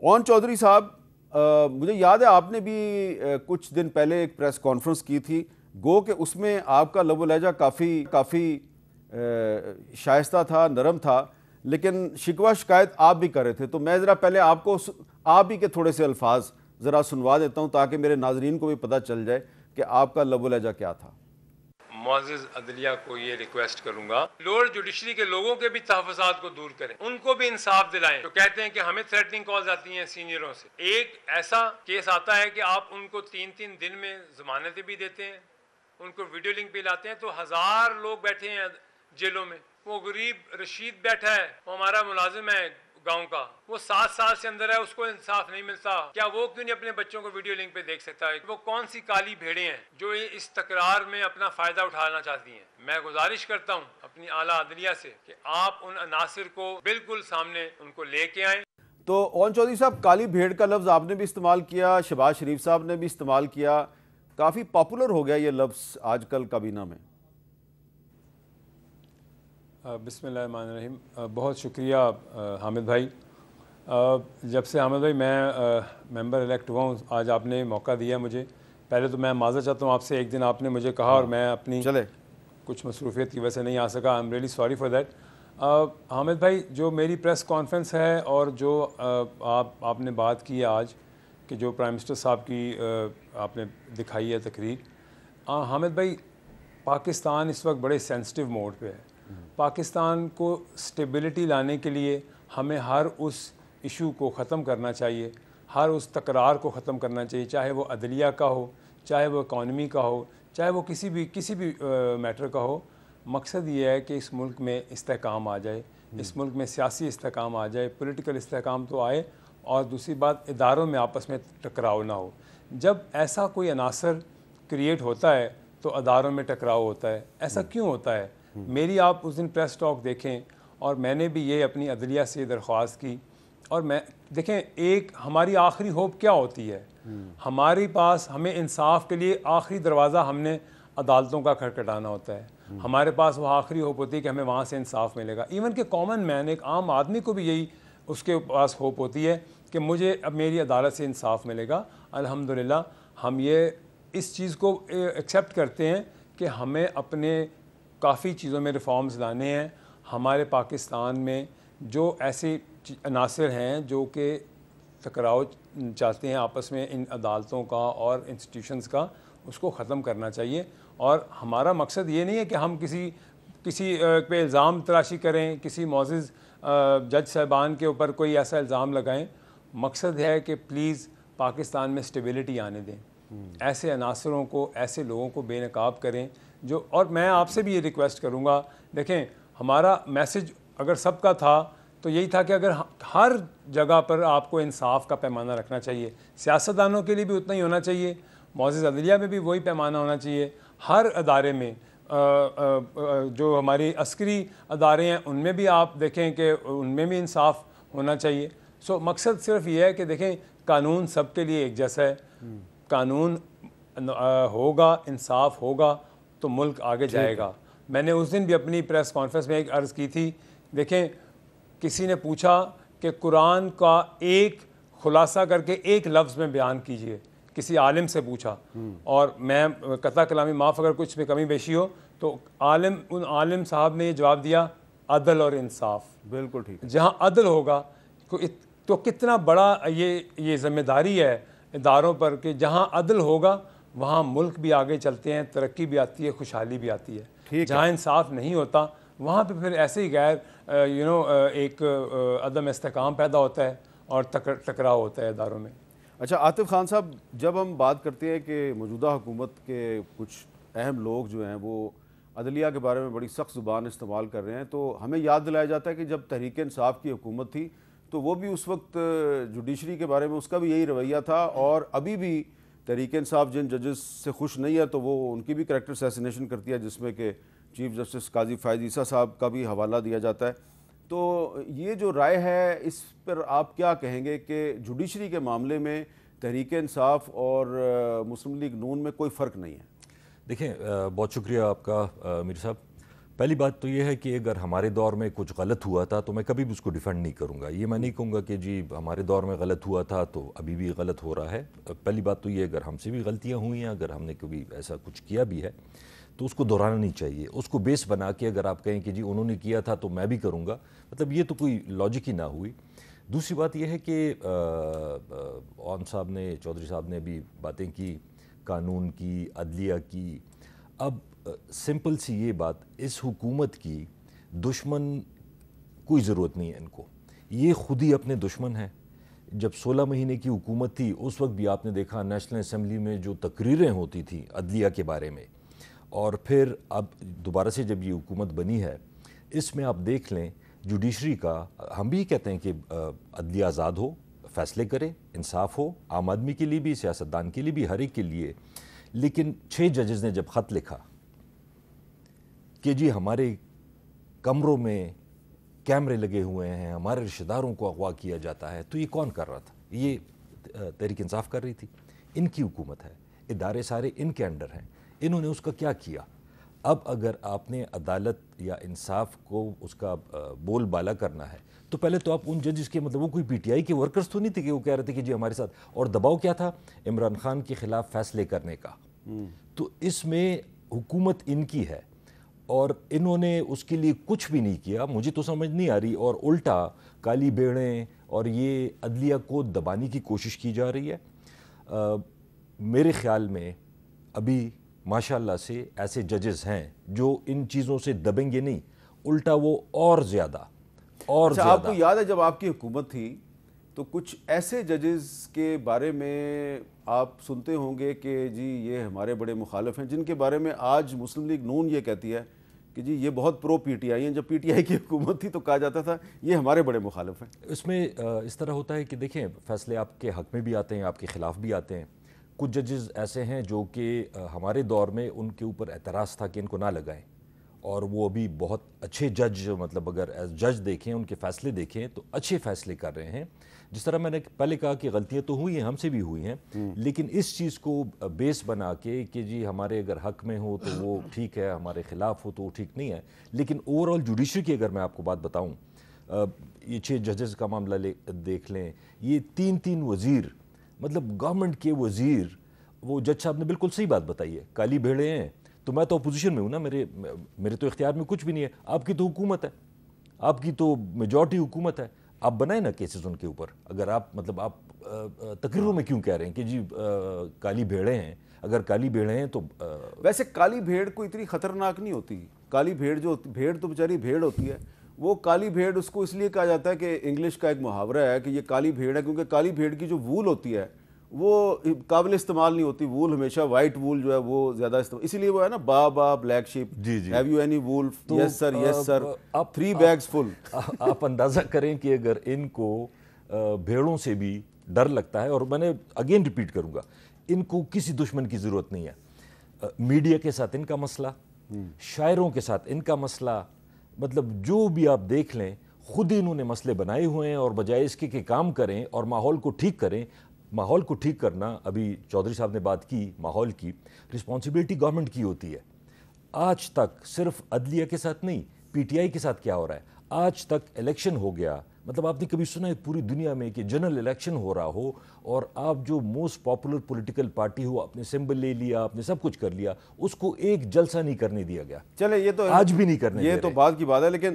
اون چودھری صاحب، مجھے یاد ہے آپ نے بھی کچھ دن پہلے ایک پریس کانفرنس کی تھی، گو کہ اس میں آپ کا لب و لہجہ کافی شائستہ تھا، نرم تھا، لیکن شکوہ شکایت آپ بھی کر رہے تھے. تو میں ذرا پہلے آپ ہی کے تھوڑے سے الفاظ ذرا سنوا دیتا ہوں تاکہ میرے ناظرین کو بھی پتہ چل جائے کہ آپ کا لب و لہجہ کیا تھا. معزز عدلیہ کو یہ ریکویسٹ کروں گا، لوور جوڈیشری کے لوگوں کے بھی تحفظات کو دور کریں، ان کو بھی انصاف دلائیں. تو کہتے ہیں کہ ہمیں تھریٹننگ کالز آتی ہیں سینئروں سے. ایک ایسا کیس آتا ہے کہ آپ ان کو 3 دن میں ضمانتیں بھی دیتے ہیں، ان کو ویڈیو لنک بھی لاتے ہیں، تو 1000 لوگ بیٹھے ہیں جیلوں میں. وہ غریب رشید بیٹھا ہے، وہ ہمارا ملازم ہے گاؤں کا، وہ 7 سال سے اندر ہے، اس کو انصاف نہیں ملتا. کیا وہ کیوں نہیں اپنے بچوں کو ویڈیو لنک پہ دیکھ سکتا ہے؟ وہ کون سی کالی بھیڑیں ہیں جو اس تکرار میں اپنا فائدہ اٹھانا چاہتی ہیں؟ میں گزارش کرتا ہوں اپنی اعلیٰ عدلیہ سے کہ آپ ان عناصر کو بالکل سامنے ان کو لے کے آئیں. تو اون چودھری صاحب، کالی بھیڑ کا لفظ آپ نے بھی استعمال کیا، شہباز شریف صاحب نے بھی استعمال کیا، کافی پاپولر ہو گیا یہ لفظ آج کل کابینہ میں. بسم اللہ الرحمن الرحیم. بہت شکریہ حامد بھائی. جب سے حامد بھائی میں ممبر الیکٹ ہوا ہوں، آج آپ نے موقع دیا مجھے. پہلے تو میں معذرت چاہتا ہوں آپ سے، ایک دن آپ نے مجھے کہا اور میں اپنی کچھ مصروفیت کی وجہ سے نہیں آ سکا. I am really sorry for that. Hamid بھائی، جو میری پریس کانفرنس ہے اور جو آپ نے بات کی ہے آج کہ جو پرائم منسٹر صاحب کی آپ نے دکھائی ہے تقریر، حامد بھائی پاکستان اس وقت بڑے سینسٹیو موڈ پہ ہے. پاکستان کو سٹیبلٹی لانے کے لیے ہمیں ہر اس ایشو کو ختم کرنا چاہیے، ہر اس تکرار کو ختم کرنا چاہیے، چاہے وہ عدلیہ کا ہو، چاہے وہ اکانومی کا ہو، چاہے وہ کسی بھی میٹر کا ہو. مقصد یہ ہے کہ اس ملک میں استحکام آ جائے، اس ملک میں سیاسی استحکام آ جائے، پولیٹیکل استحکام تو آئے، اور دوسری بات اداروں میں آپس میں ٹکراؤ نہ ہو. جب ایسا کوئی عناصر کریٹ ہوتا ہے تو اداروں میں ٹکراؤ ہوتا ہے. ایسا کیوں ہوتا ہے؟ میری آپ اس دن پریس ٹاک دیکھیں، اور میں نے بھی یہ اپنی عدلیہ سے درخواست کی. اور میں دیکھیں، ایک ہماری آخری ہوپ کیا ہوتی ہے، ہمارے پاس ہمیں انصاف کے لیے آخری دروازہ ہم نے عدالتوں کا کھٹکھٹانا ہوتا ہے. ہمارے پاس وہ آخری ہوپ ہوتی ہے کہ ہمیں وہاں سے انصاف ملے گا. ایون کہ کامن مین، ایک عام آدمی کو بھی یہی اس کے پاس ہوپ ہوتی ہے کہ مجھے اب میری عدالت سے انصاف ملے گا. الحمدللہ ہم یہ اس چیز کو ایکسیپٹ کرتے ہیں کہ ہمیں اپنے کافی چیزوں میں ریفارمز لانے ہیں. ہمارے پاکستان میں جو ایسے عناصر ہیں جو کہ ٹکراؤ چاہتے ہیں آپس میں ان عدالتوں کا اور انسٹیٹیوشنز کا، اس کو ختم کرنا چاہیے. اور ہمارا مقصد یہ نہیں ہے کہ ہم کسی پہ الزام تراشی کریں، کسی معزز جج صاحبان کے اوپر کوئی ایسا الزام لگائیں. مقصد ہے کہ پلیز پاکستان میں سٹیبلٹی آنے دیں، ایسے عناصروں کو، ایسے لوگوں کو بے نقاب کریں جو. اور میں آپ سے بھی یہ ریکویسٹ کروں گا، دیکھیں ہمارا میسج اگر سب کا تھا تو یہی تھا کہ اگر ہر جگہ پر آپ کو انصاف کا پیمانہ رکھنا چاہیے. سیاستدانوں کے لیے بھی اتنا ہی ہونا چاہیے، معزز عدلیہ میں بھی وہی پیمانہ ہونا چاہیے. ہر ادارے میں، جو ہماری عسکری ادارے ہیں ان میں بھی آپ دیکھیں کہ ان میں بھی انصاف ہونا چاہیے. سو مقصد صرف یہ ہے کہ دیکھیں قانون سب کے لیے ایک جیسا ہے. قانون ہوگا، انصاف ہوگا تو ملک آگے جائے گا. میں نے اس دن بھی اپنی پریس کانفرنس میں ایک عرض کی تھی. دیکھیں، کسی نے پوچھا کہ قرآن کا ایک خلاصہ کر کے ایک لفظ میں بیان کیجئے، کسی عالم سے پوچھا. اور میں قطع کلامی معاف اگر کچھ میں کمی بیشی ہو تو ان عالم صاحب نے یہ جواب دیا، عدل اور انصاف. بالکل ٹھیک. جہاں عدل ہوگا تو کتنا بڑا یہ ذمہ داری ہے اداروں پر کہ جہاں عدل ہوگا وہاں ملک بھی آگے چلتے ہیں، ترقی بھی آتی ہے، خوشحالی بھی آتی ہے. جہاں انصاف نہیں ہوتا وہاں پہ پھر ایسے ہی ایک عدم استحکام پیدا ہوتا ہے اور ٹکراؤ ہوتا ہے اداروں میں. اچھا عاطف خان صاحب، جب ہم بات کرتے ہیں کہ موجودہ حکومت کے کچھ اہم لوگ جو ہیں وہ عدلیہ کے بارے میں بڑی سخت زبان استعمال کر رہے ہیں، تو ہمیں یاد دلایا جاتا ہے کہ جب تحریک انصاف کی حکومت تھی تو وہ بھی اس وقت جوڈیشری کے بارے میں اس کا بھی یہی رویہ تھا. اور ابھی بھی تحریک انصاف جن ججز سے خوش نہیں ہے تو وہ ان کی بھی کریکٹر اسیسینیشن کرتی ہے، جس میں کہ چیف جسٹس قاضی فائز عیسیٰ صاحب کا بھی حوالہ دیا جاتا ہے. تو یہ جو رائے ہے اس پر آپ کیا کہیں گے کہ جوڈیشری کے معاملے میں تحریک انصاف اور مسلم لیگ نون میں کوئی فرق نہیں ہے؟ دیکھیں، بہت شکریہ آپ کا میر صاحب. پہلی بات تو یہ ہے کہ اگر ہمارے دور میں کچھ غلط ہوا تھا تو میں کبھی بھی اس کو ڈیفینڈ نہیں کروں گا. یہ میں نہیں کہوں گا کہ جی ہمارے دور میں غلط ہوا تھا تو ابھی بھی غلط ہو رہا ہے. پہلی بات تو یہ اگر ہم سے بھی غلطیاں ہوئی ہیں, اگر ہم نے کبھی ایسا کچھ کیا بھی ہے تو اس کو دہرانا نہیں چاہیے. اس کو بیس بنا کے اگر آپ کہیں کہ جی انہوں نے کیا تھا تو میں بھی کروں گا, مطلب یہ تو کوئی لاجک ہی نہ ہوئی. دوسری بات یہ ہے کہ عون صاحب نے, چودھری صاحب نے بھی باتیں کی, قانون کی, عدلیہ کی. اب سمپل سی یہ بات, اس حکومت کی دشمن کوئی ضرورت نہیں ہے ان کو, یہ خود ہی اپنے دشمن ہیں. جب 16 مہینے کی حکومت تھی اس وقت بھی آپ نے دیکھا نیشنل اسمبلی میں جو تقریریں ہوتی تھیں عدلیہ کے بارے میں, اور پھر اب دوبارہ سے جب یہ حکومت بنی ہے اس میں آپ دیکھ لیں جوڈیشری کا, ہم بھی کہتے ہیں کہ عدلیہ آزاد ہو, فیصلے کرے, انصاف ہو, عام آدمی کے لیے بھی, سیاستدان کے لیے بھی, ہر ایک کے لیے. لیکن 6 ججز نے جب خط لکھا کہ جی ہمارے کمروں میں کیمرے لگے ہوئے ہیں, ہمارے رشتہ داروں کو اغوا کیا جاتا ہے, تو یہ کون کر رہا تھا؟ یہ تحریک انصاف کر رہی تھی. ان کی حکومت ہے, ادارے سارے ان کے انڈر ہیں, انہوں نے اس کا کیا کیا؟ اب اگر آپ نے عدالت یا انصاف کو اس کا بول بالا کرنا ہے تو پہلے تو آپ ان ججز کے, مطلب وہ کوئی پی ٹی آئی کے ورکرز تو نہیں تھے کہ وہ کہہ رہے تھے کہ جی ہمارے ساتھ, اور دباؤ کیا تھا عمران خان کے خلاف فیصلے کرنے کا. تو اس میں حکومت ان کی ہے اور انہوں نے اس کے لیے کچھ بھی نہیں کیا. مجھے تو سمجھ نہیں آ رہی, اور الٹا کالی بیڑیں اور یہ عدلیہ کو دبانے کی کوشش کی جا رہی ہے. میرے خیال میں ابھی ماشاءاللہ سے ایسے ججز ہیں جو ان چیزوں سے دبیں گے نہیں, الٹا وہ اور زیادہ اور زیادہ. آپ کو یاد ہے جب آپ کی حکومت تھی تو کچھ ایسے ججز کے بارے میں آپ سنتے ہوں گے کہ جی یہ ہمارے بڑے مخالف ہیں, جن کے بارے میں آج مسلم لیگ نون یہ کہتی ہے کہ جی یہ بہت پرو پی ٹی آئی ہیں. جب پی ٹی آئی کی حکومت تھی تو کہا جاتا تھا یہ ہمارے بڑے مخالف ہیں. اس میں اس طرح ہوتا ہے کہ دیکھیں فیصلے آپ کے حق میں بھی آتے ہیں, آپ کے خلاف بھی آتے ہیں. کچھ ججز ایسے ہیں جو کہ ہمارے دور میں ان کے اوپر اعتراض تھا کہ ان کو نہ لگائیں, اور وہ ابھی بہت اچھے جج, مطلب اگر ایز جج دیکھیں ان کے فیصلے دیکھیں تو اچھے فیصلے کر رہے ہیں. جس طرح میں نے پہلے کہا کہ غلطیاں تو ہوئی ہیں, ہم سے بھی ہوئی ہیں, لیکن اس چیز کو بیس بنا کے کہ جی ہمارے اگر حق میں ہو تو وہ ٹھیک ہے, ہمارے خلاف ہو تو وہ ٹھیک نہیں ہے. لیکن اوور آل جوڈیشری کی اگر میں آپ کو بات بتاؤں, یہ 6 ججز کا معاملہ دیکھ لیں, یہ 3 وزیر, مطلب گورنمنٹ کے وزیر, وہ جج صاحب نے بالکل صحیح بات بتائی ہے, کالی بھیڑیں ہیں. تو میں تو اپوزیشن میں ہوں نا, میرے تو اختیار میں کچھ بھی نہیں ہے. آپ کی تو حکومت ہے, آپ کی تو میجورٹی حکومت ہے, آپ بنائیں نا کیسز ان کے اوپر. اگر آپ, مطلب آپ تقریروں میں کیوں کہہ رہے ہیں کہ جی کالی بھیڑیں ہیں؟ اگر کالی بھیڑیں ہیں تو ویسے کالی بھیڑ کوئی اتنی خطرناک نہیں ہوتی. کالی بھیڑ جو بھیڑ تو بیچاری بھیڑ ہوتی ہے, وہ کالی بھیڑ اس کو اس لیے کہا جاتا ہے کہ انگلش کا ایک محاورہ ہے کہ یہ کالی بھیڑ ہے, کیونکہ کالی بھیڑ کی جو وول ہوتی ہے وہ قابل استعمال نہیں ہوتی. وول ہمیشہ وائٹ وول جو ہے وہ زیادہ استعمال, اسی لیے وہ ہے نا با black shape, have you any وول, یس سر یس سر, 3 بیگز فل. آپ اندازہ کریں کہ اگر ان کو بھیڑوں سے بھی ڈر لگتا ہے, اور میں نے اگین ریپیٹ کروں گا, ان کو کسی دشمن کی ضرورت نہیں ہے. میڈیا کے ساتھ ان کا مسئلہ, شاعروں کے ساتھ ان کا مسئلہ, مطلب جو بھی آپ دیکھ لیں خود ہی انہوں نے مسئلے بنائے ہوئے ہیں. اور بجائے اس کے کہ کام کریں اور ماحول کو ٹھیک کریں, ماحول کو ٹھیک کرنا, ابھی چودھری صاحب نے بات کی ماحول کی, رسپانسبلٹی گورنمنٹ کی ہوتی ہے. آج تک صرف عدلیہ کے ساتھ نہیں, پی ٹی آئی کے ساتھ کیا ہو رہا ہے, آج تک الیکشن ہو گیا, مطلب آپ نے کبھی سنا ہے پوری دنیا میں کہ جنرل الیکشن ہو رہا ہو اور آپ جو موسٹ پاپولر پولیٹیکل پارٹی ہو, آپ نے سمبل لے لیا, آپ نے سب کچھ کر لیا, اس کو ایک جلسہ نہیں کرنے دیا گیا. چلے یہ تو آج بھی نہیں کرنے دیا. یہ تو بات کی بات ہے, لیکن